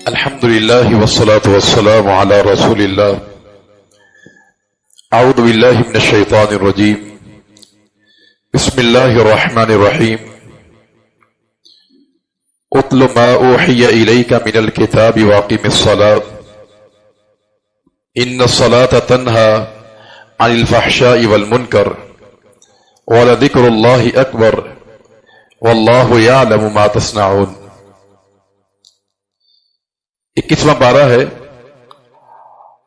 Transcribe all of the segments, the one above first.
الحمدللہ والصلاة والسلام علی رسول اللہ. اعوذ باللہ من الشیطان الرجیم. بسم اللہ الرحمن الرحیم. اتل ما اوحی الیک من الکتاب واقم الصلاة ان الصلاة تنہی عن الفحشاء والمنکر ولذکر اللہ اکبر واللہ یعلم ما تصنعون. 21واں پارہ ہے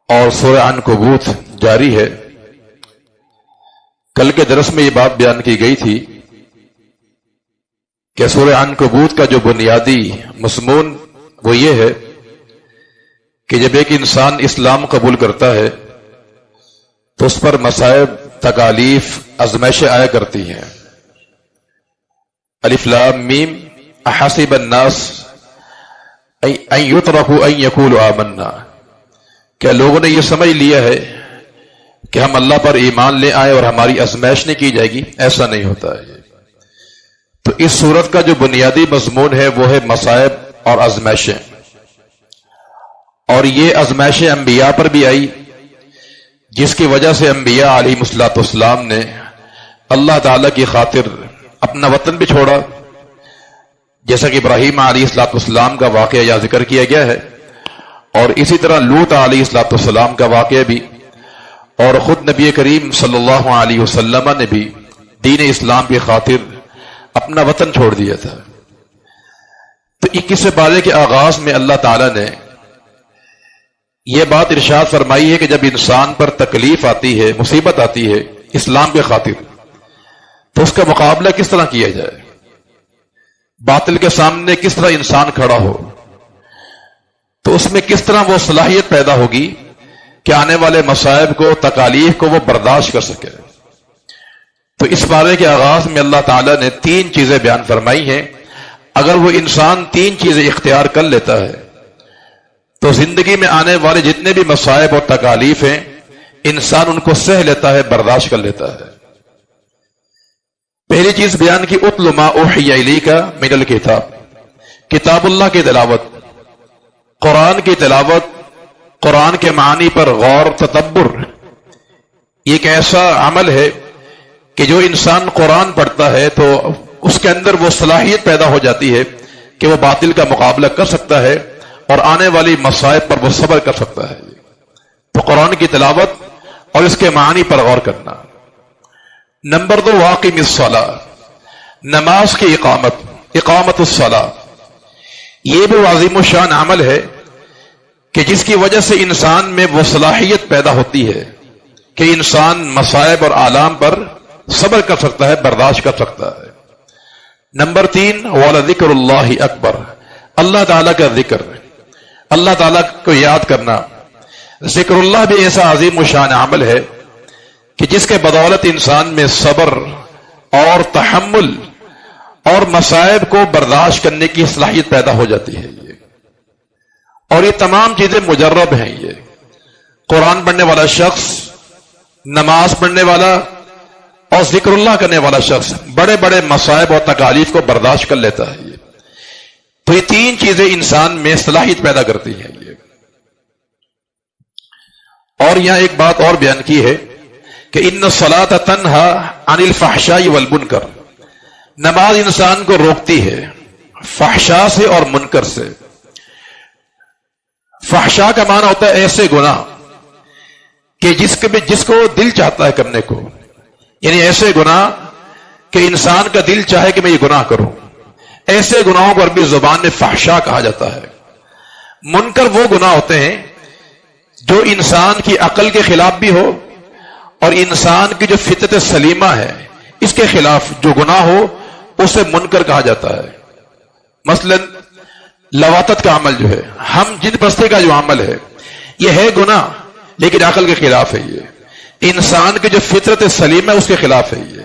اور سورہ عنکبوت جاری ہے. کل کے درس میں یہ بات بیان کی گئی تھی کہ سورہ عنکبوت کا جو بنیادی مضمون وہ یہ ہے کہ جب ایک انسان اسلام قبول کرتا ہے تو اس پر مصائب، تکالیف، آزمائشیں آیا کرتی ہیں. الف لام میم احسب الناس ان یترکوا ان یقولوا آمنا. کیا لوگوں نے یہ سمجھ لیا ہے کہ ہم اللہ پر ایمان لے آئے اور ہماری آزمائش نہیں کی جائے گی؟ ایسا نہیں ہوتا ہے. تو اس سورت کا جو بنیادی مضمون ہے وہ ہے مصائب اور آزمائشیں. اور یہ آزمائشیں انبیاء پر بھی آئی، جس کی وجہ سے انبیاء علیہ السلام نے اللہ تعالی کی خاطر اپنا وطن بھی چھوڑا، جیسا کہ ابراہیم علیہ السلام کا واقعہ یہاں ذکر کیا گیا ہے، اور اسی طرح لوط علیہ السلام کا واقعہ بھی، اور خود نبی کریم صلی اللہ علیہ وسلم نے بھی دین اسلام کی خاطر اپنا وطن چھوڑ دیا تھا. تو 21 پارے کے آغاز میں اللہ تعالی نے یہ بات ارشاد فرمائی ہے کہ جب انسان پر تکلیف آتی ہے، مصیبت آتی ہے اسلام کی خاطر، تو اس کا مقابلہ کس طرح کیا جائے، باطل کے سامنے کس طرح انسان کھڑا ہو، تو اس میں کس طرح وہ صلاحیت پیدا ہوگی کہ آنے والے مصائب کو، تکالیف کو وہ برداشت کر سکے. تو اس بارے کے آغاز میں اللہ تعالیٰ نے 3 چیزیں بیان فرمائی ہیں. اگر وہ انسان 3 چیزیں اختیار کر لیتا ہے تو زندگی میں آنے والے جتنے بھی مصائب اور تکالیف ہیں انسان ان کو سہ لیتا ہے، برداشت کر لیتا ہے. پہلی چیز بیان کی اتل ما اوحی الیک من الکتاب، کتاب اللہ کی تلاوت، قرآن کی تلاوت، قرآن کے معنی پر غور، تدبر. یہ ایک ایسا عمل ہے کہ جو انسان قرآن پڑھتا ہے تو اس کے اندر وہ صلاحیت پیدا ہو جاتی ہے کہ وہ باطل کا مقابلہ کر سکتا ہے اور آنے والی مصائب پر وہ صبر کر سکتا ہے. تو قرآن کی تلاوت اور اس کے معنی پر غور کرنا. نمبر 2 واقم الصلاۃ، نماز کی اقامت الصلاۃ. یہ بھی عظیم الشان عمل ہے کہ جس کی وجہ سے انسان میں وہ صلاحیت پیدا ہوتی ہے کہ انسان مصائب اور آلام پر صبر کر سکتا ہے، برداشت کر سکتا ہے. نمبر 3 وَلَذِكْرُ اللَّهِ اکبر، اللہ تعالیٰ کا ذکر، اللہ تعالیٰ کو یاد کرنا. ذکر اللہ بھی ایسا عظیم الشان عمل ہے کہ جس کے بدولت انسان میں صبر اور تحمل اور مصائب کو برداشت کرنے کی صلاحیت پیدا ہو جاتی ہے. اور یہ تمام چیزیں مجرب ہیں. یہ قرآن پڑھنے والا شخص، نماز پڑھنے والا اور ذکر اللہ کرنے والا شخص بڑے بڑے مصائب اور تکالیف کو برداشت کر لیتا ہے. تو یہ 3 چیزیں انسان میں صلاحیت پیدا کرتی ہیں. اور یہاں ایک بات اور بیان کی ہے کہ ان الصلاۃ تنہی عن الفحشاء والمنکر، نماز انسان کو روکتی ہے فحشاء سے اور منکر سے. فحشاء کا معنی ہوتا ہے ایسے گناہ کہ جس کو دل چاہتا ہے کرنے کو، یعنی ایسے گناہ کہ انسان کا دل چاہے کہ میں یہ گناہ کروں. ایسے گناہوں کو عربی زبان میں فحشاء کہا جاتا ہے. منکر وہ گناہ ہوتے ہیں جو انسان کی عقل کے خلاف بھی ہو اور انسان کی جو فطرت سلیمہ ہے اس کے خلاف جو گناہ ہو اسے منکر کہا جاتا ہے. مثلا لواطت کا عمل جو ہے، ہم جن بستے کا جو عمل ہے یہ ہے گناہ لیکن عقل کے خلاف ہے. یہ انسان کی جو فطرت سلیمہ ہے اس کے خلاف ہے، یہ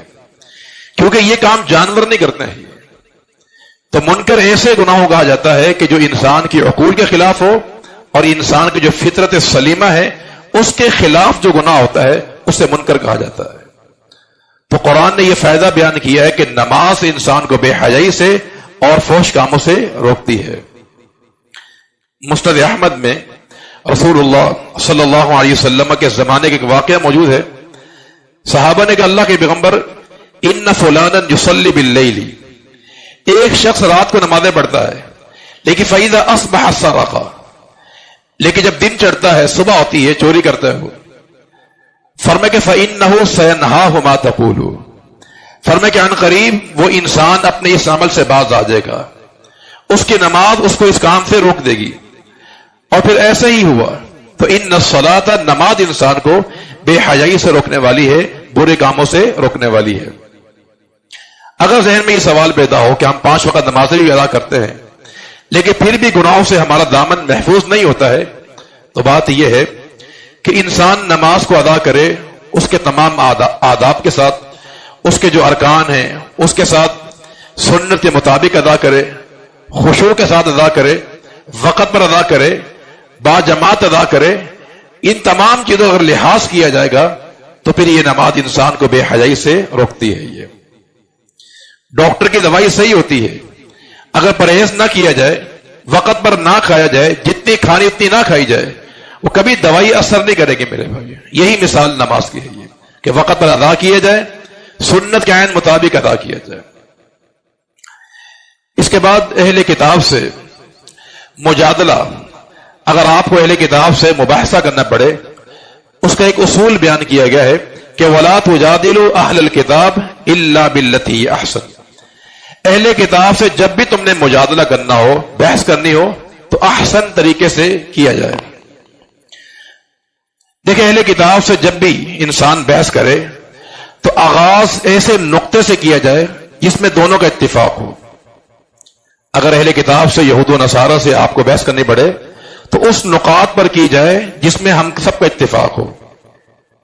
کیونکہ یہ کام جانور نہیں کرتے ہیں. تو منکر ایسے گناہوں کہا جاتا ہے کہ جو انسان کی عقول کے خلاف ہو اور انسان کی جو فطرت سلیمہ ہے اس کے خلاف جو گناہ ہوتا ہے اسے منکر کہا جاتا ہے. تو قرآن نے یہ فائدہ بیان کیا ہے کہ نماز انسان کو بے حیائی سے اور فحش کاموں سے روکتی ہے۔ مسند احمد میں رسول اللہ صلی اللہ علیہ وسلم کے زمانے کے ایک واقعہ موجود ہے۔ صحابہ نے کہا اللہ کے پیغمبر ان فلانا یصلی باللیل، ایک شخص رات کو نمازیں پڑھتا ہے لیکن فاذا اصبح سرق، لیکن جب دن چڑھتا ہے صبح ہوتی ہے چوری کرتا ہے وہ۔ فرمایا کہ فانه سينهاه ما تقول، فرمایا کہ عن قریب وہ انسان اپنے اس عمل سے باز آ جائے گا، اس کی نماز اس کو اس کام سے روک دے گی۔ اور پھر ایسا ہی ہوا تو ان الصلاۃ، نماز انسان کو بے حیائی سے روکنے والی ہے، برے کاموں سے روکنے والی ہے۔ اگر ذہن میں یہ سوال پیدا ہو کہ ہم 5 وقت نمازیں بھی ادا کرتے ہیں لیکن پھر بھی گناہوں سے ہمارا دامن محفوظ نہیں ہوتا ہے، تو بات یہ ہے کہ انسان نماز کو ادا کرے اس کے تمام آداب کے ساتھ، اس کے جو ارکان ہیں اس کے ساتھ سنت کے مطابق ادا کرے، خشوع کے ساتھ ادا کرے، وقت پر ادا کرے، با جماعت ادا کرے۔ ان تمام چیزوں اگر لحاظ کیا جائے گا تو پھر یہ نماز انسان کو بے حیائی سے روکتی ہے۔ یہ ڈاکٹر کی دوائی صحیح ہوتی ہے، اگر پرہیز نہ کیا جائے، وقت پر نہ کھایا جائے، جتنی کھانی اتنی نہ کھائی جائے، وہ کبھی دوائی اثر نہیں کرے گی میرے بھائی۔ یہی مثال نماز کی ہے یہ کہ وقت پر ادا کیا جائے، سنت کے عین مطابق ادا کیا جائے۔ اس کے بعد اہل کتاب سے مجادلہ، اگر آپ کو اہل کتاب سے مباحثہ کرنا پڑے، اس کا ایک اصول بیان کیا گیا ہے کہ وَلَا تُجَادِلُوا أَهْلَ الْكِتَابِ إِلَّا بِالَّتِي هِيَ أَحْسَنُ، اہل کتاب سے جب بھی تم نے مجادلہ کرنا ہو، بحث کرنی ہو، تو احسن طریقے سے کیا جائے۔ دیکھیں اہل کتاب سے جب بھی انسان بحث کرے تو آغاز ایسے نقطے سے کیا جائے جس میں دونوں کا اتفاق ہو۔ اگر اہل کتاب سے یہود و نصارہ سے آپ کو بحث کرنی پڑے تو اس نقاط پر کی جائے جس میں ہم سب کا اتفاق ہو،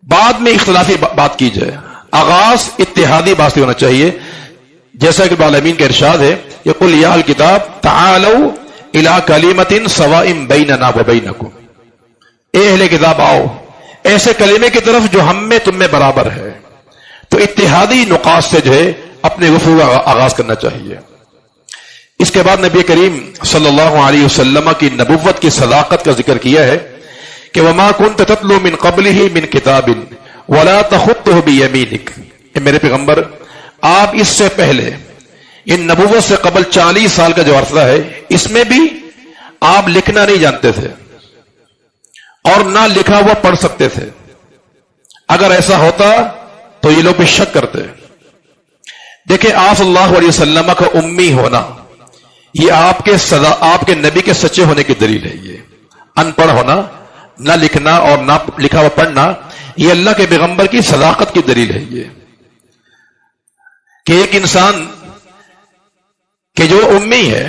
بعد میں اختلافی بات کی جائے، آغاز اتحادی بات سے ہونا چاہیے۔ جیسا کہ العالمین کا ارشاد ہے کہ قل یا الکتاب تعالوا الی کلمۃ سواء بیننا وبینکم، اے اہل کتاب آؤ ایسے کلمے کی طرف جو ہم میں تم میں برابر ہے۔ تو اتحادی نقاط سے جو ہے اپنے گفتگو کا آغاز کرنا چاہیے۔ اس کے بعد نبی کریم صلی اللہ علیہ وسلم کی نبوت کی صداقت کا ذکر کیا ہے کہ وما كنت تتلو من قبله من کتاب ولا تخطه بيمينك، اے میرے پیغمبر آپ اس سے پہلے، ان نبوت سے قبل 40 سال کا جو عرصہ ہے، اس میں بھی آپ لکھنا نہیں جانتے تھے اور نہ لکھا ہوا پڑھ سکتے تھے۔ اگر ایسا ہوتا تو یہ لوگ بھی شک کرتے۔ دیکھیں آپ صلی اللہ علیہ وسلم کا امی ہونا یہ آپ کے نبی کے سچے ہونے کی دلیل ہے۔ یہ ان پڑھ ہونا، نہ لکھنا اور نہ لکھا ہوا پڑھنا، یہ اللہ کے پیغمبر کی صداقت کی دلیل ہے۔ یہ کہ ایک انسان کہ جو امی ہے،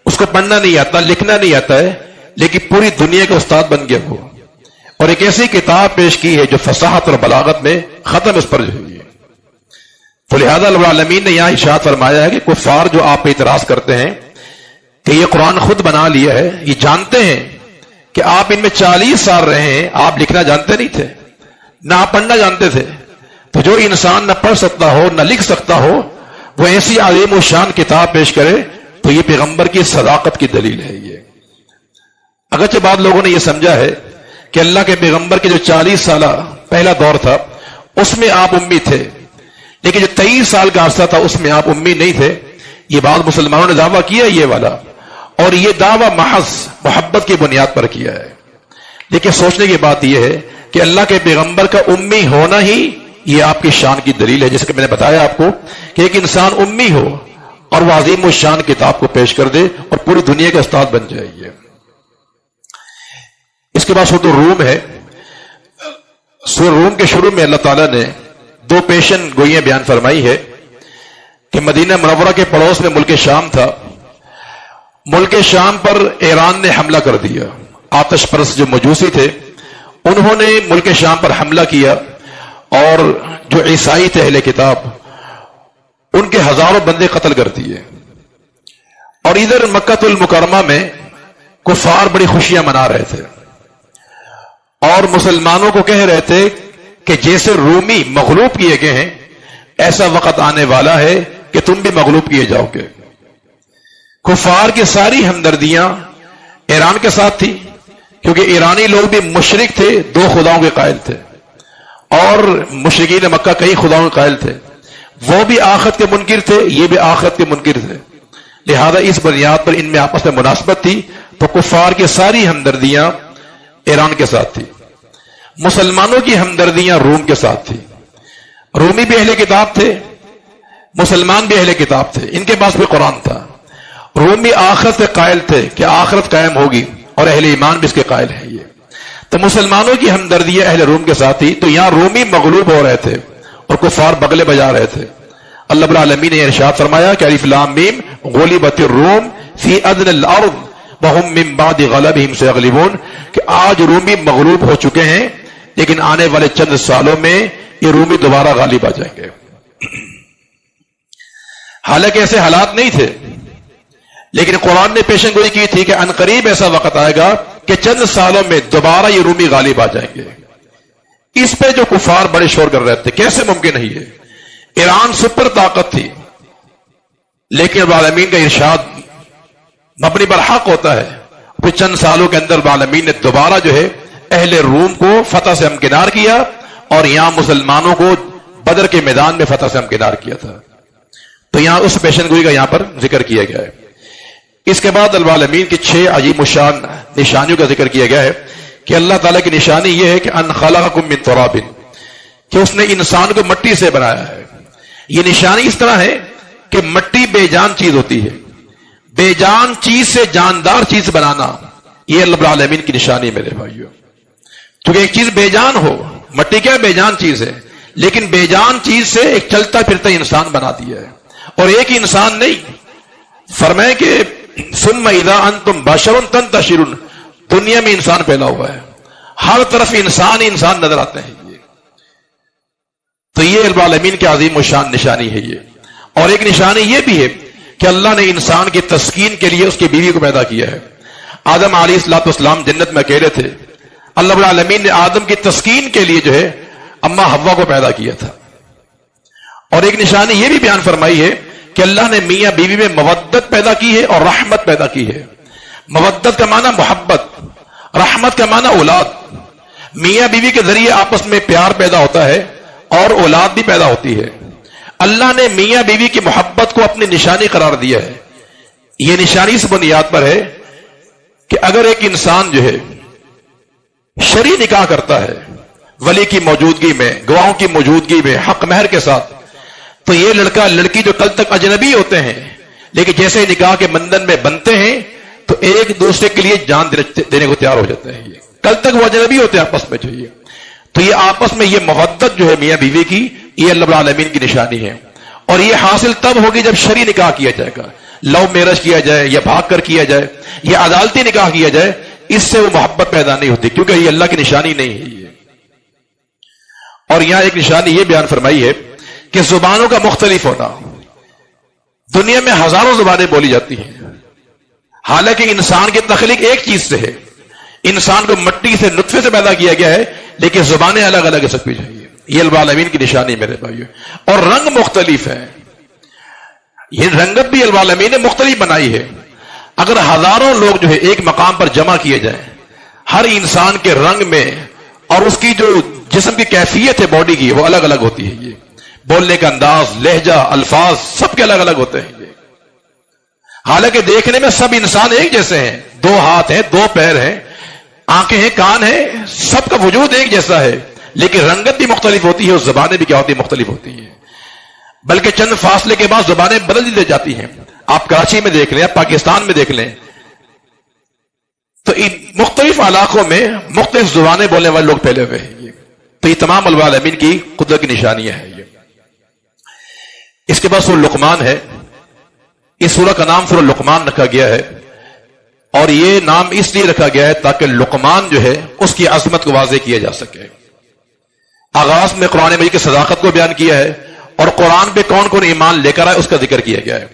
اس کو پڑھنا نہیں آتا، لکھنا نہیں آتا ہے، لیکن پوری دنیا کا استاد بن گیا وہ، اور ایک ایسی کتاب پیش کی ہے جو فصاحت اور بلاغت میں ختم اس پر جو ہے۔ تو لہذا رب العالمین نے یہاں ارشاد فرمایا ہے کہ کفار جو آپ پہ اعتراض کرتے ہیں کہ یہ قرآن خود بنا لیا ہے، یہ جانتے ہیں کہ آپ ان میں 40 سال رہے ہیں، آپ لکھنا جانتے نہیں تھے، نہ آپ پڑھنا جانتے تھے۔ تو جو انسان نہ پڑھ سکتا ہو نہ لکھ سکتا ہو، وہ ایسی عظیم و شان کتاب پیش کرے تو یہ پیغمبر کی صداقت کی دلیل ہے۔ یہ اگرچہ بعض لوگوں نے یہ سمجھا ہے کہ اللہ کے پیغمبر کے جو 40 سالہ پہلا دور تھا اس میں آپ امی تھے، لیکن جو 23 سال کا عرصہ تھا اس میں آپ امی نہیں تھے۔ یہ بعض مسلمانوں نے دعویٰ کیا یہ والا، اور یہ دعویٰ محض محبت کی بنیاد پر کیا ہے۔ لیکن سوچنے کی بات یہ ہے کہ اللہ کے پیغمبر کا امی ہونا ہی یہ آپ کی شان کی دلیل ہے، جیسے کہ میں نے بتایا آپ کو کہ ایک انسان امی ہو اور وہ عظیم و شان کتاب کو پیش کر دے اور پوری دنیا کا استاد بن جائے۔ یہ اس کے بعد سورۃ الروم ہے۔ سورۃ الروم کے شروع میں اللہ تعالیٰ نے 2 پیشن گوئیاں بیان فرمائی ہے کہ مدینہ منورہ کے پڑوس میں ملک شام تھا، ملک شام پر ایران نے حملہ کر دیا۔ آتش پرست جو مجوسی تھے انہوں نے ملک شام پر حملہ کیا، اور جو عیسائی تھے اہل کتاب ان کے ہزاروں بندے قتل کر دیے۔ اور ادھر مکہ المکرمہ میں کفار بڑی خوشیاں منا رہے تھے اور مسلمانوں کو کہہ رہے تھے کہ جیسے رومی مغلوب کیے گئے ہیں، ایسا وقت آنے والا ہے کہ تم بھی مغلوب کیے جاؤ گے۔ کفار کی ساری ہمدردیاں ایران کے ساتھ تھی، کیونکہ ایرانی لوگ بھی مشرک تھے، دو خداؤں کے قائل تھے، اور مشرکین مکہ کئی خداؤں کے قائل تھے، وہ بھی آخرت کے منکر تھے، یہ بھی آخرت کے منکر تھے، لہذا اس بنیاد پر ان میں آپس میں مناسبت تھی، تو کفار کی ساری ہمدردیاں ایران کے ساتھ تھی۔ مسلمانوں کی ہمدردیاں روم کے ساتھ تھی۔ رومی بھی اہل کتاب تھے، مسلمان بھی اہل کتاب تھے، ان کے پاس بھی قرآن تھا۔ رومی آخرت کے قائل تھے کہ آخرت قائم ہوگی، اور اہل ایمان بھی اس کے قائل ہیں۔ یہ تو مسلمانوں کی ہمدردیاں اہل روم کے ساتھ تھی، تو یہاں رومی مغلوب ہو رہے تھے اور کفار بغلے بجا رہے تھے۔ اللہ رب العالمین نے ارشاد فرمایا کہ الف لام میم غلبت الروم فی ادنى الارض وهم من بعد غلبهم سيغلبون، کہ آج رومی مغلوب ہو چکے ہیں، لیکن آنے والے چند سالوں میں یہ رومی دوبارہ غالب آ جائیں گے۔ حالانکہ ایسے حالات نہیں تھے، لیکن قرآن نے پیشن گوئی کی تھی کہ عنقریب ایسا وقت آئے گا کہ چند سالوں میں دوبارہ یہ رومی غالب آ جائیں گے۔ اس پہ جو کفار بڑے شور کر رہے تھے، کیسے ممکن ہے یہ؟ ایران سپر طاقت تھی، لیکن رب العالمین کا ارشاد مبنی پر حق ہوتا ہے۔ پھر چند سالوں کے اندر رب العالمین نے دوبارہ جو ہے اہل روم کو فتح سے ہمکنار کیا، اور یہاں مسلمانوں کو بدر کے میدان میں فتح سے ہمکنار کیا تھا۔ تو یہاں اس پیشن گوئی کا یہاں پر ذکر کیا گیا ہے۔ اس کے بعد رب العالمین کی 6 عجیب الشان نشانیوں کا ذکر کیا گیا ہے کہ اللہ تعالیٰ کی نشانی یہ ہے کہ ان خلقکم من تراب، کہ اس نے انسان کو مٹی سے بنایا ہے۔ یہ نشانی اس طرح ہے کہ مٹی بے جان چیز ہوتی ہے، بے جان چیز سے جاندار چیز بنانا، یہ اللہ رب العالمین کی نشانی ہے میرے بھائیو۔ کیونکہ ایک چیز بے جان ہو، مٹی کیا بے جان چیز ہے، لیکن بے جان چیز سے ایک چلتا پھرتا انسان بنا دیا ہے، اور ایک انسان نہیں، فرمائے کہ ثم اذا انتم بشر تنتشرون، دنیا میں انسان پھیلا ہوا ہے، ہر طرف انسان ہی انسان نظر آتے ہیں۔ تو یہ رب العالمین کی عظیم الشان نشانی ہے یہ۔ اور ایک نشانی یہ بھی ہے کہ اللہ نے انسان کی تسکین کے لیے اس کی بیوی کو پیدا کیا ہے۔ آدم علیہ السلام جنت میں اکیلے تھے، اللہ رب العالمین نے آدم کی تسکین کے لیے جو ہے اما حوا کو پیدا کیا تھا۔ اور ایک نشانی یہ بھی بیان فرمائی ہے کہ اللہ نے میاں بیوی میں مودت پیدا کی ہے اور رحمت پیدا کی ہے۔ مودت کا معنی محبت، رحمت کا معنی اولاد۔ میاں بیوی کے ذریعے آپس میں پیار پیدا ہوتا ہے اور اولاد بھی پیدا ہوتی ہے۔ اللہ نے میاں بیوی کی محبت کو اپنی نشانی قرار دیا ہے۔ یہ نشانی اس بنیاد پر ہے کہ اگر ایک انسان جو ہے شرعی نکاح کرتا ہے ولی کی موجودگی میں، گواہوں کی موجودگی میں، حق مہر کے ساتھ، تو یہ لڑکا لڑکی جو کل تک اجنبی ہوتے ہیں، لیکن جیسے نکاح کے بندھن میں بنتے ہیں تو ایک دوسرے کے لیے جان دینے کو تیار ہو جاتے ہیں۔ یہ کل تک وہ اجنبی ہوتے ہیں آپس میں چاہیے، تو یہ آپس میں یہ محبت جو ہے میاں بیوی کی، یہ اللہ رب العالمین کی نشانی ہے۔ اور یہ حاصل تب ہوگی جب شرعی نکاح کیا جائے گا، لو میرج کیا جائے یا بھاگ کر کیا جائے یا عدالتی نکاح کیا جائے، اس سے وہ محبت پیدا نہیں ہوتی، کیونکہ یہ اللہ کی نشانی نہیں ہے یہ۔ اور یہاں ایک نشانی یہ بیان فرمائی ہے کہ زبانوں کا مختلف ہونا۔ دنیا میں ہزاروں زبانیں بولی جاتی ہیں، حالانکہ انسان کی تخلیق ایک چیز سے ہے، انسان کو مٹی سے نطفے سے پیدا کیا گیا ہے، لیکن زبانیں الگ الگ ہے سب کی چاہیے۔ یہ رب العالمین کی نشانی میرے بھائیو۔ اور رنگ مختلف ہیں، یہ رنگت بھی رب العالمین نے مختلف بنائی ہے۔ اگر ہزاروں لوگ جو ہے ایک مقام پر جمع کیے جائیں، ہر انسان کے رنگ میں اور اس کی جو جسم کی کیفیت ہے باڈی کی، وہ الگ الگ ہوتی ہے۔ یہ بولنے کا انداز، لہجہ، الفاظ سب کے الگ الگ ہوتے ہیں۔ یہ حالانکہ دیکھنے میں سب انسان ایک جیسے ہیں، 2 ہاتھ ہیں، 2 پیر ہیں، آنکھیں ہیں، کان ہیں، سب کا وجود ایک جیسا ہے، لیکن رنگت بھی مختلف ہوتی ہے اور زبانیں بھی کیا ہوتی ہیں؟ مختلف ہوتی ہیں۔ بلکہ چند فاصلے کے بعد زبانیں بدل دی جاتی ہیں۔ آپ کراچی میں دیکھ لیں، آپ پاکستان میں دیکھ لیں، تو ان مختلف علاقوں میں مختلف زبانیں بولنے والے لوگ پھیلے ہوئے ہیں۔ تو یہ تمام رب العالمین کی قدرت کی نشانیاں ہیں۔ اس کے بعد سورہ لقمان ہے۔ اس سورہ کا نام سورہ لقمان رکھا گیا ہے، اور یہ نام اس لیے رکھا گیا ہے تاکہ لقمان جو ہے اس کی عظمت کو واضح کیا جا سکے۔ آغاز میں قرآن مجید کی صداقت کو بیان کیا ہے، اور قرآن پہ کون کون ایمان لے کر آئے اس کا ذکر کیا گیا ہے۔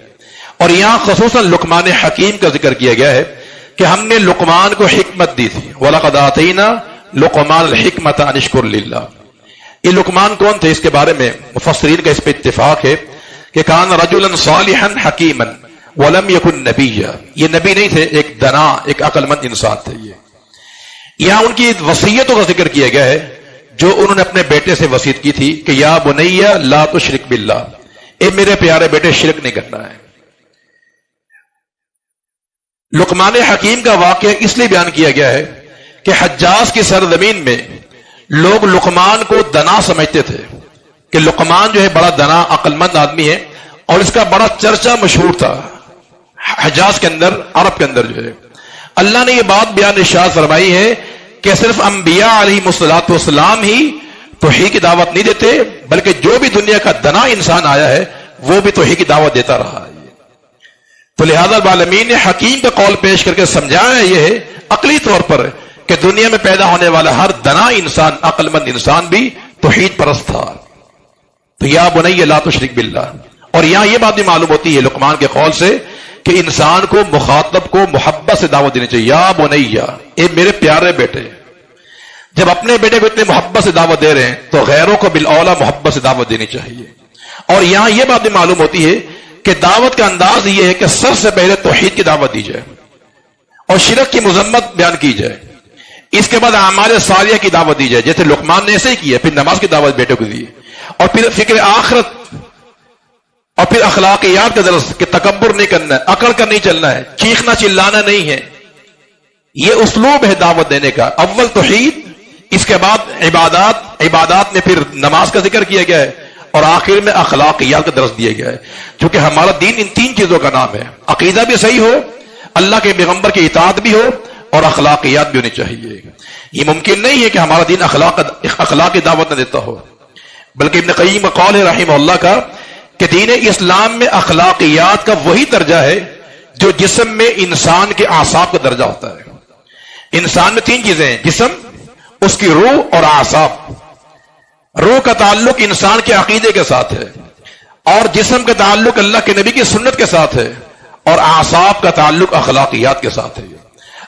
اور یہاں خصوصاً لقمان حکیم کا ذکر کیا گیا ہے کہ ہم نے لقمان کو حکمت دی تھی۔ وَلَقَدْ آتَيْنَا لُقْمَانَ الْحِكْمَةَ أَنِ اشْكُرْ لِلَّهِ۔ یہ لقمان کون تھے؟ اس کے بارے میں مفسرین کا اس پہ اتفاق ہے کہ کان رجلا صالحا حکیما ولم یکن نبیّا، یہ نبی نہیں تھے، ایک دنا، ایک عقل مند انسان تھے. یہ یہاں ان کی وصیتوں کا ذکر کیا گیا ہے جو انہوں نے اپنے بیٹے سے وصیت کی تھی کہ یا بنی لا تشرک باللہ، اے میرے پیارے بیٹے شرک نہیں کرنا ہے. لقمان حکیم کا واقعہ اس لیے بیان کیا گیا ہے کہ حجاز کی سرزمین میں لوگ لقمان کو دنا سمجھتے تھے کہ لقمان جو ہے بڑا دنا عقل مند آدمی ہے، اور اس کا بڑا چرچا مشہور تھا حجاز کے اندر، عرب کے اندر جو ہے. اللہ نے یہ بات بیان ارشاد فرمائی ہے کہ صرف انبیاء علیہ الصلوۃ والسلام ہی توحید کی دعوت نہیں دیتے، بلکہ جو بھی دنیا کا دنا انسان آیا ہے وہ بھی توحید کی دعوت دیتا رہا ہے. تو لہذا العالمین نے حکیم کا قول پیش کر کے سمجھایا یہ ہے عقلی طور پر کہ دنیا میں پیدا ہونے والا ہر دنا انسان، عقل مند انسان بھی توحید پرست تھا. تو یا بنی لا تشرک باللہ. اور یہاں یہ بات بھی معلوم ہوتی ہے لقمان کے قول سے کہ انسان کو مخاطب کو محبت سے دعوت دینی چاہیے. یا بنیا، اے میرے پیارے بیٹے. جب اپنے بیٹے کو اتنے محبت سے دعوت دے رہے ہیں تو غیروں کو بالاولیٰ محبت سے دعوت دینی چاہیے. اور یہاں یہ بات بھی معلوم ہوتی ہے کہ دعوت کا انداز یہ ہے کہ سب سے پہلے توحید کی دعوت دی جائے اور شرک کی مذمت بیان کی جائے، اس کے بعد اعمال صالحہ کی دعوت دی جائے، جیسے لقمان نے ایسے ہی کیا. پھر نماز کی دعوت بیٹے کو دی، اور پھر فکر آخرت، اور پھر اخلاقیات کا درس کہ تکبر نہیں کرنا ہے، اکڑ کر نہیں چلنا ہے، چیخنا چلانا نہیں ہے. یہ اسلوب ہے دعوت دینے کا. اول توحید، اس کے بعد عبادات میں پھر نماز کا ذکر کیا گیا ہے، اور آخر میں اخلاقیات کا درس دیا گیا ہے. چونکہ ہمارا دین ان تین چیزوں کا نام ہے، عقیدہ بھی صحیح ہو، اللہ کے پیغمبر کی اطاعت بھی ہو، اور اخلاقیات بھی ہونی چاہیے. یہ ممکن نہیں ہے کہ ہمارا دین اخلاق کی دعوت نہ دیتا ہو، بلکہ ابن قیم کا قول ہے رحمہ اللہ کا کہ دین اسلام میں اخلاقیات کا وہی درجہ ہے جو جسم میں انسان کے اعصاب کا درجہ ہوتا ہے. انسان میں تین چیزیں ہیں، جسم، اس کی روح اور اعصاب. روح کا تعلق انسان کے عقیدے کے ساتھ ہے، اور جسم کا تعلق اللہ کے نبی کی سنت کے ساتھ ہے، اور اعصاب کا تعلق اخلاقیات کے ساتھ ہے.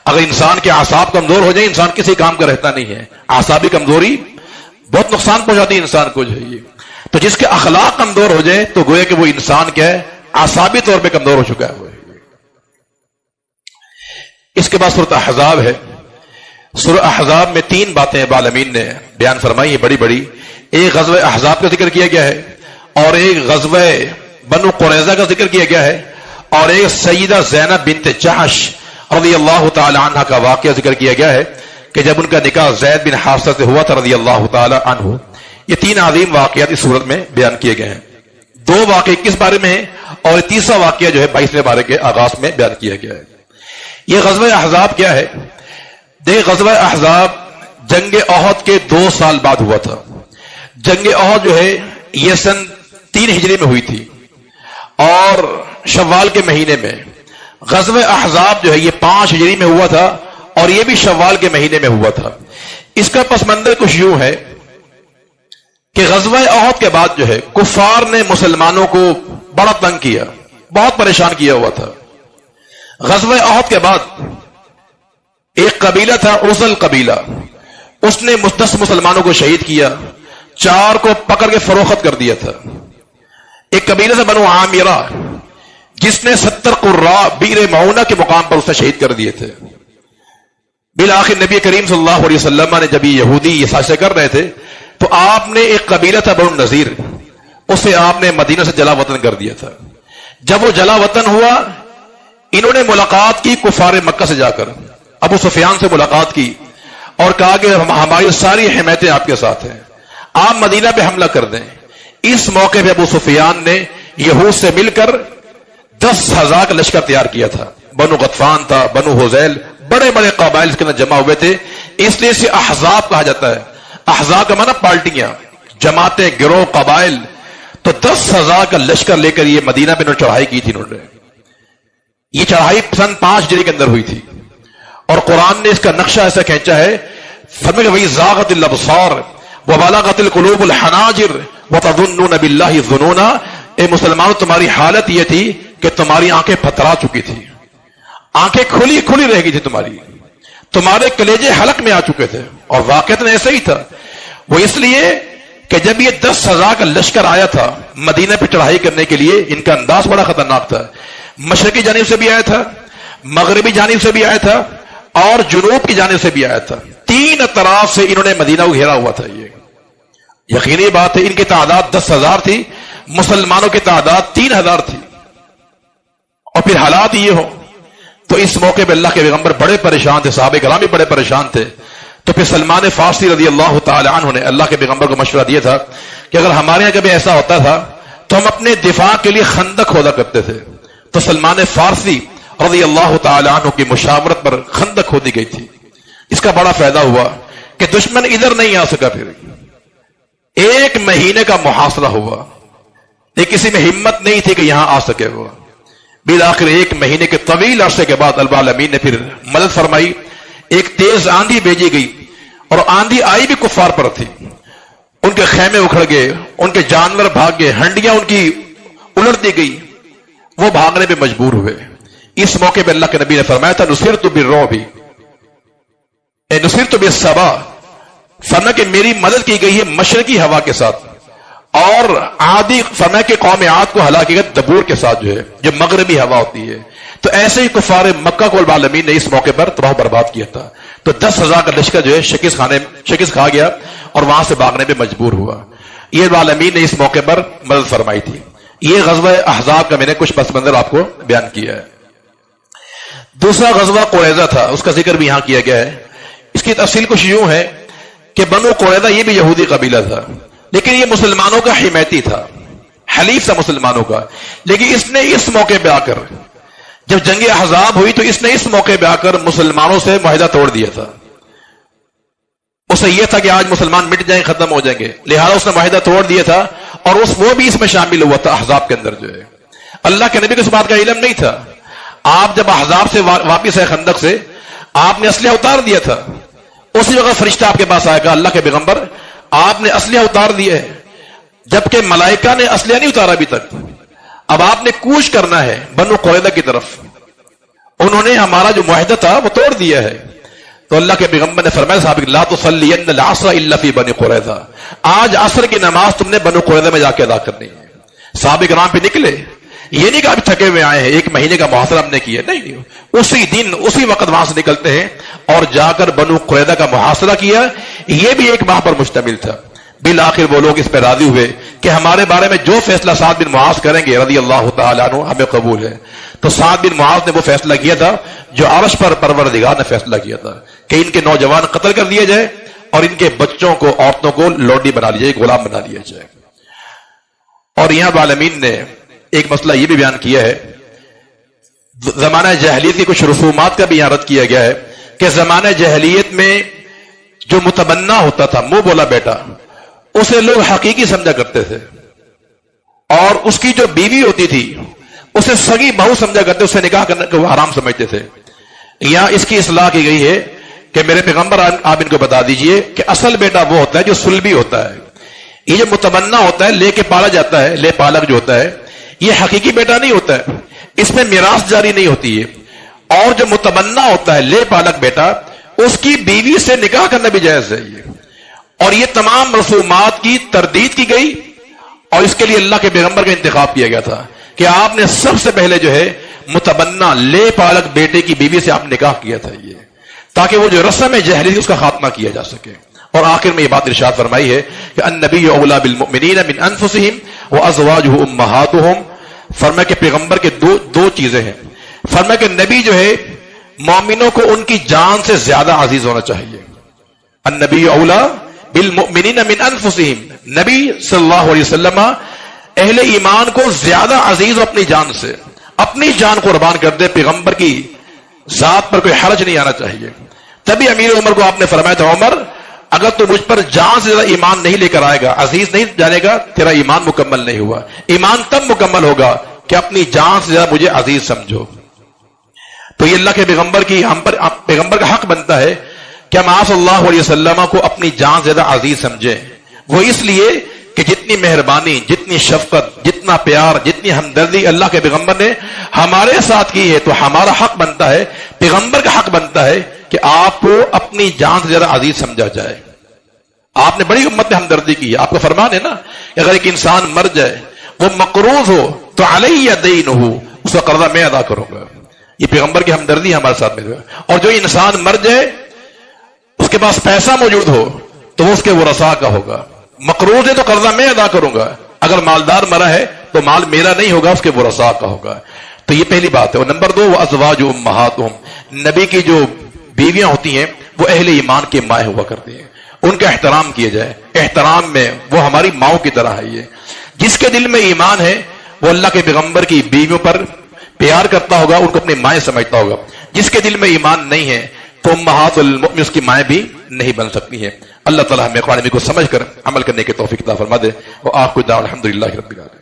اگر انسان کے اعصاب کمزور ہو جائیں انسان کسی کام کا رہتا نہیں ہے. اعصابی کمزوری بہت نقصان پہنچاتی ہے انسان کو جو ہے. تو جس کے اخلاق کمزور ہو جائے تو گویا کہ وہ انسان کیا ہے، اعصابی طور پہ کمزور ہو چکا ہے. اس کے بعد سورۃ احزاب ہے. سورۃ احزاب میں تین باتیں رب العالمین نے بیان فرمائی ہیں بڑی بڑی. ایک غزوہ احزاب کا ذکر کیا گیا ہے، اور ایک غزوہ بنو قریظہ کا ذکر کیا گیا ہے، اور ایک سیدہ زینب بنت جحش رضی اللہ تعالی عنہ کا واقعہ ذکر کیا گیا ہے کہ جب ان کا نکاح زید بن حارثہ سے ہوا تھا رضی اللہ تعالی عنہ. یہ تین عظیم واقعات اس صورت میں بیان کیے گئے ہیں. دو واقعے کس بارے میں ہیں، اور تیسرا واقعہ جو ہے 22ویں بارے کے آغاز میں بیان کیا گیا ہے. یہ غزوہ احزاب کیا ہے؟ دیکھ، غزوہ احزاب جنگ احد کے 2 سال بعد ہوا تھا. جنگ احد جو ہے یہ سن 3 ہجری میں ہوئی تھی، اور شوال کے مہینے میں. غزوہ احزاب جو ہے یہ 5 ہجری میں ہوا تھا، اور یہ بھی شوال کے مہینے میں ہوا تھا. اس کا پس منظر کچھ یوں ہے کہ غزوہ احد کے بعد جو ہے کفار نے مسلمانوں کو بڑا تنگ کیا، بہت پریشان کیا ہوا تھا. غزوہ احد کے بعد ایک قبیلہ تھا عزل قبیلہ، اس نے 10 مسلمانوں کو شہید کیا، 4 کو پکڑ کے فروخت کر دیا تھا. ایک قبیلہ سے بنو عامرہ جس نے 70 قراء بئر معونہ کے مقام پر اسے شہید کر دیے تھے. بالآخر نبی کریم صلی اللہ علیہ وسلم نے جب یہ یہودی یہ سازشیں کر رہے تھے تو آپ نے ایک قبیلہ تھا بنو نذیر، اسے آپ نے مدینہ سے جلا وطن کر دیا تھا. جب وہ جلا وطن ہوا انہوں نے ملاقات کی کفار مکہ سے جا کر، ابو سفیان سے ملاقات کی اور کہا کہ ہماری ساری حمایتیں آپ کے ساتھ ہیں، آپ مدینہ پہ حملہ کر دیں. اس موقع پہ ابو سفیان نے یہود سے مل کر 10,000 کا لشکر تیار کیا تھا. بنو غطفان تھا، بنو حذیل، بڑے بڑے قبائل اس کے اندر جمع ہوئے تھے، اس لیے اسے احزاب کہا جاتا ہے. احزاب کا معنی پارٹیاں، جماعتیں، گروہ، قبائل. تو 10,000 کا لشکر لے کر یہ مدینہ پہ چڑھائی کی تھی انہوں نے. یہ چڑھائی سن 5 ہجری کے اندر ہوئی تھی، اور قرآن نے اس کا نقشہ ایسا کھینچا ہے، فرمایا کہ وَإِذْ زَاغَتِ الْأَبْصَارُ وَبَلَغَتِ الْقُلُوبُ الْحَنَاجِرَ وَتَظُنُّونَ بِاللَّهِ الظُّنُونَ. اے مسلمانوں تمہاری حالت یہ تھی کہ تمہاری آنکھیں پھترا چکی تھی، آنکھیں کھلی کھلی رہ گئی تھی تمہارے کلیجے حلق میں آ چکے تھے. اور واقعتاً ایسا ہی تھا. وہ اس لیے کہ جب یہ 10,000 کا لشکر آیا تھا مدینہ پہ چڑھائی کرنے کے لیے، ان کا انداز بڑا خطرناک تھا. مشرقی جانب سے بھی آیا تھا، مغربی جانب سے بھی آیا تھا اور جنوب کی جانب سے بھی آیا تھا. 3 اطراف سے انہوں نے مدینہ کو گھیرا ہوا تھا. یہ یقینی بات ہے، ان کی تعداد 10,000 تھی، مسلمانوں کی تعداد 3,000 تھی. اور پھر حالات یہ ہو تو اس موقع پہ اللہ کے پیغمبر بڑے پریشان تھے، صحابہ کرام بھی بڑے پریشان تھے. تو پھر سلمان فارسی رضی اللہ تعالی عنہ نے اللہ کے پیغمبر کو مشورہ دیا تھا کہ اگر ہمارے یہاں کبھی ایسا ہوتا تھا تو ہم اپنے دفاع کے لیے خندق کھودا کرتے تھے. تو سلمان فارسی رضی اللہ تعالی عنہ کی مشاورت پر خندق کھودی گئی تھی. اس کا بڑا فائدہ ہوا کہ دشمن ادھر نہیں آ سکا. پھر 1 مہینے کا محاصرہ ہوا، لیکن کسی میں ہمت نہیں تھی کہ یہاں آ سکے. ہوا بالآخر 1 مہینے کے طویل عرصے کے بعد اللہ العالمین نے پھر مدد فرمائی. ایک تیز آندھی بھیجی گئی اور آندھی آئی بھی کفار پر تھی. ان کے خیمے اکھڑ گئے، ان کے جانور بھاگ گئے، ہنڈیاں ان کی الٹ دی گئی، وہ بھاگنے پہ مجبور ہوئے. اس موقع پہ اللہ کے نبی نے فرمایا تھا نصرت بالرعب، نصرت بالصبا، فرمایا کہ میری مدد کی گئی ہے مشرقی ہوا کے ساتھ، اور عادی فرمایا کہ قوم عاد کو ہلاکی گئی دبور کے ساتھ جو مغربی ہوا ہوتی ہے. تو ایسے ہی کفار مکہ کو العالمین نے اس موقع پر تباہ برباد کیا تھا. تو 10,000 کا لشکر شکست کھا گیا اور وہاں سے بھاگنے پہ مجبور ہوا. یہ العالمین نے اس موقع پر مدد فرمائی تھی. یہ غزوہ احزاب کا میں نے کچھ پس منظر آپ کو بیان کیا ہے. دوسرا غزوہ قریظہ تھا، اس کا ذکر بھی یہاں کیا گیا ہے. اس کی تفصیل کچھ یوں ہے کہ بنو قریظہ یہ بھی یہودی قبیلہ تھا، لیکن یہ مسلمانوں کا حمایتی تھا، حلیف تھا مسلمانوں کا. لیکن اس نے اس موقع پہ آ کر جب جنگ احزاب ہوئی تو اس نے اس موقع پہ آ کر مسلمانوں سے معاہدہ توڑ دیا تھا. اسے یہ تھا کہ آج مسلمان مٹ جائیں، ختم ہو جائیں گے، لہذا اس نے معاہدہ توڑ دیا تھا اور وہ بھی اس میں شامل ہوا تھا احزاب کے اندر. اللہ کے نبی کو اس بات کا علم نہیں تھا. آپ جب احزاب سے واپس آئے خندق سے، آپ نے اسلحہ اتار دیا تھا. اسی وقت فرشتہ آپ کے پاس آئے گا اللہ کے پیغمبر آپ نے اسلحہ اتار دیا ہے، جبکہ ملائکہ نے اسلحہ نہیں اتارا ابھی تک. اب آپ نے کوچ کرنا ہے بنو قریظہ کی طرف. انہوں نے ہمارا جو معاہدہ تھا وہ توڑ دیا ہے. تو اللہ کے پیغمبر نے فرمایا صحابہ لا تصلین العصر الا فی بنی قریظہ، آج عصر کی نماز تم نے بنو قریظہ میں جا کے ادا کرنی ہے. صحابہ کرام پہ نکلے، یہ نہیں کہ ابھی تھکے ہوئے آئے ہیں، 1 مہینے کا محاصرہ ہم نے کیا، نہیں، اسی دن اسی وقت وہاں سے نکلتے ہیں اور جا کر بنو قریظہ کا محاصرہ کیا. یہ بھی 1 ماہ پر مشتمل تھا. بالآخر وہ لوگ اس پہ راضی ہوئے کہ ہمارے بارے میں جو فیصلہ سعد بن معاذ کریں گے رضی اللہ تعالیٰ عنہ ہمیں قبول ہے. تو سعد بن معاذ نے وہ فیصلہ کیا تھا جو عرش پر پروردگار نے فیصلہ کیا تھا کہ ان کے نوجوان قتل کر دیے جائے اور ان کے بچوں کو، عورتوں کو لوڈی بنا لیا جائے، غلام بنا لیا جائے. اور یہاں عالمین نے ایک مسئلہ یہ بھی بیان کیا ہے، زمانہ جاہلیت کی کچھ رسومات کا بھی یہاں رد کیا گیا ہے کہ زمانہ جاہلیت میں جو متبنہ ہوتا تھا، منہ بولا بیٹا، اسے لوگ حقیقی سمجھا کرتے تھے، اور اس کی جو بیوی ہوتی تھی اسے سگی بہو سمجھا کرتے، اسے نکاح کرنے کو حرام سمجھتے تھے. یہاں اس کی اصلاح کی گئی ہے کہ میرے پیغمبر آپ ان کو بتا دیجئے کہ اصل بیٹا وہ ہوتا ہے جو سلبی ہوتا ہے. یہ جو متبنہ ہوتا ہے، لے کے پالا جاتا ہے، لے پالک جو ہوتا ہے، یہ حقیقی بیٹا نہیں ہوتا ہے، اس میں میراث جاری نہیں ہوتی ہے. اور جو متبنہ ہوتا ہے، لے پالک بیٹا، اس کی بیوی سے نکاح کرنا بھی جائز ہے. اور یہ تمام رسومات کی تردید کی گئی اور اس کے لیے اللہ کے پیغمبر کا انتخاب کیا گیا تھا کہ آپ نے سب سے پہلے جو ہے متبنہ لے پالک بیٹے کی بیوی سے آپ نے نکاح کیا تھا، یہ تاکہ وہ جو رسم جاہلیت اس کا خاتمہ کیا جا سکے. اور آخر میں یہ بات ارشاد فرمائی ہے کہ النبی اولا بالمؤمنین من انفسہم وازواجہ امہاتہم. فرمایا کہ پیغمبر کے دو چیزیں ہیں. فرمایا کہ نبی جو ہے مومنوں کو ان کی جان سے زیادہ عزیز ہونا چاہیے. النبی اولا بالمؤمنین من انفسہم، نبی صلی اللہ علیہ وسلم اہل ایمان کو زیادہ عزیز ہو اپنی جان سے، اپنی جان قربان کر دے. پیغمبر کی ذات پر کوئی حرج نہیں آنا چاہیے. تبھی امیر عمر کو آپ نے فرمایا تھا عمر اگر تو مجھ پر جان سے زیادہ ایمان نہیں لے کر آئے گا، عزیز نہیں جانے گا، تیرا ایمان مکمل نہیں ہوا. ایمان تب مکمل ہوگا کہ اپنی جان سے زیادہ مجھے عزیز سمجھو. تو یہ اللہ کے پیغمبر کی ہم پر پیغمبر کا حق بنتا ہے کہ ہم آپ صلی اللہ علیہ وسلم کو اپنی جان سے زیادہ عزیز سمجھیں. وہ اس لیے کہ جتنی مہربانی، جتنی شفقت، جتنا پیار، جتنی ہمدردی اللہ کے پیغمبر نے ہمارے ساتھ کی ہے، تو ہمارا حق بنتا ہے، پیغمبر کا حق بنتا ہے کہ آپ کو اپنی جان سے زیادہ عزیز سمجھا جائے. آپ نے بڑی امت میں ہمدردی کی ہے. آپ کا فرمان ہے نا کہ اگر ایک انسان مر جائے، وہ مقروض ہو تو علیہ دینہ، اس کا قرضہ میں ادا کروں گا. یہ پیغمبر کی ہمدردی ہمارے ساتھ میں. اور جو انسان مر جائے اس کے پاس پیسہ موجود ہو تو وہ اس کے ورثاء کا ہوگا. مقروض ہے تو قرضہ میں ادا کروں گا. اگر مالدار مرا ہے تو مال میرا نہیں ہوگا، اس کے ورثاء کا ہوگا. تو یہ پہلی بات ہے. اور نمبر 2 ازواج امہاتہم، نبی کی جو بیویاں ہوتی ہیں وہ اہل ایمان کے مائیں ہوا کرتی ہیں، ان کا احترام کیا جائے. احترام میں وہ ہماری ماؤں کی طرح ہے. یہ جس کے دل میں ایمان ہے وہ اللہ کے پیغمبر کی بیویوں پر پیار کرتا ہوگا، ان کو اپنے مائیں سمجھتا ہوگا. جس کے دل میں ایمان نہیں ہے تو امہات المؤمنین اس کی مائیں بھی نہیں بن سکتی ہیں. اللہ تعالیٰ ہمیں قرآن کو سمجھ کر عمل کرنے کی توفیق عطا فرما دے. اور آپ کو الحمدللہ رب العالمین.